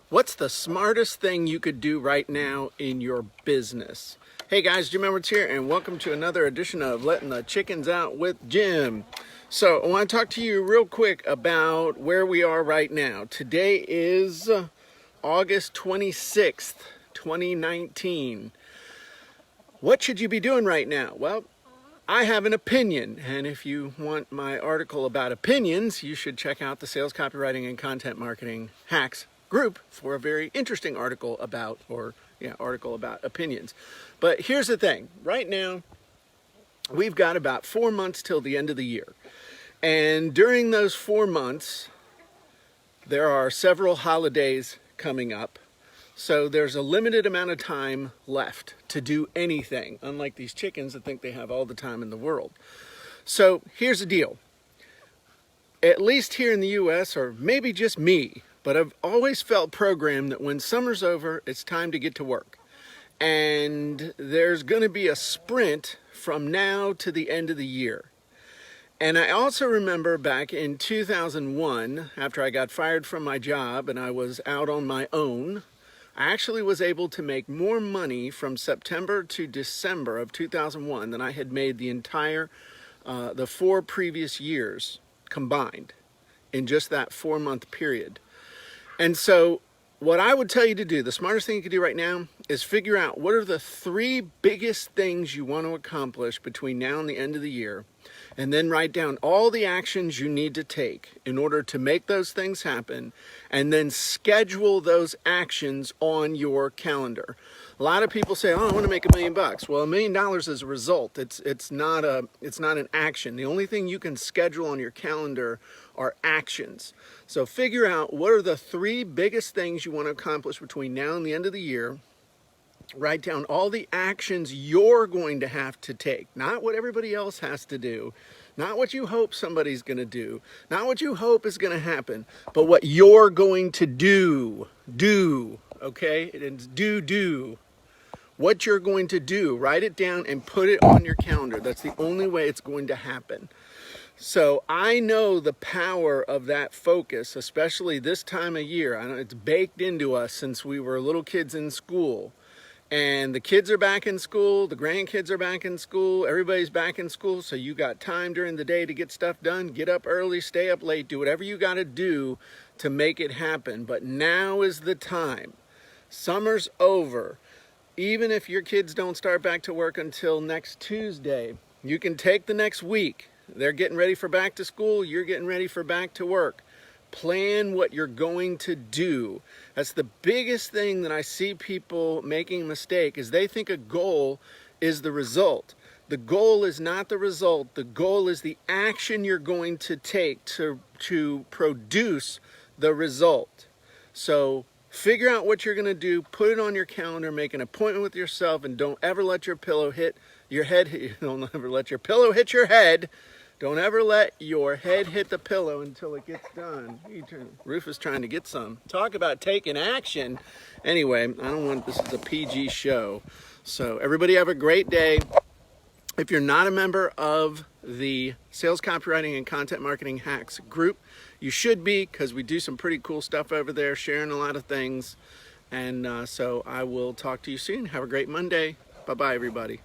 What's the smartest thing you could do right now in your business? Hey guys, Jim Edwards here, and welcome to another edition of Letting the Chickens Out with Jim. So I want to talk to you real quick about where we are right now. Today is August 26th, 2019. What should you be doing right now? Well, I have an opinion, and if you want my article about opinions, you should check out the Sales Copywriting and Content Marketing Hacks group for a very interesting article about opinions. But here's the thing. Right now, we've got about 4 months till the end of the year. And during those 4 months, there are several holidays coming up. So there's a limited amount of time left to do anything, unlike these chickens that think they have all the time in the world. So here's the deal. At least here in the US, or maybe just me, but I've always felt programmed that when summer's over, it's time to get to work. And there's going to be a sprint from now to the end of the year. And I also remember back in 2001, after I got fired from my job and I was out on my own, I actually was able to make more money from September to December of 2001 than I had made the 4 previous years combined in just that 4-month period. And so what I would tell you to do, the smartest thing you can do right now, is figure out what are the 3 biggest things you want to accomplish between now and the end of the year, and then write down all the actions you need to take in order to make those things happen, and then schedule those actions on your calendar. A lot of people say, oh, I want to make $1 million. Well, $1 million is a result. It's not an action. The only thing you can schedule on your calendar are actions. So figure out what are the 3 biggest things you want to accomplish between now and the end of the year. Write down all the actions you're going to have to take, not what everybody else has to do, not what you hope somebody's going to do, not what you hope is going to happen, but what you're going to do. Okay? It's do. What you're going to do, write it down and put it on your calendar. That's the only way it's going to happen. So I know the power of that focus, especially this time of year. I know it's baked into us since we were little kids in school. And the kids are back in school, the grandkids are back in school, everybody's back in school, so you got time during the day to get stuff done. Get up early, stay up late, do whatever you got to do to make it happen. But now is the time. Summer's over. Even if your kids don't start back to work until next Tuesday, you can take the next week. They're getting ready for back to school, you're getting ready for back to work. Plan what you're going to do. That's the biggest thing that I see people making a mistake, is they think a goal is the result. The goal is not the result. The goal is the action you're going to take to produce the result. So figure out what you're going to do, put it on your calendar, make an appointment with yourself, and don't ever let your pillow hit your head. Don't ever let your pillow hit your head. Don't ever let your head hit the pillow until it gets done. Rufus trying to get some. Talk about taking action. Anyway, this is a PG show. So everybody have a great day. If you're not a member of the Sales Copywriting and Content Marketing Hacks group, you should be, because we do some pretty cool stuff over there, sharing a lot of things. And so I will talk to you soon. Have a great Monday. Bye-bye, everybody.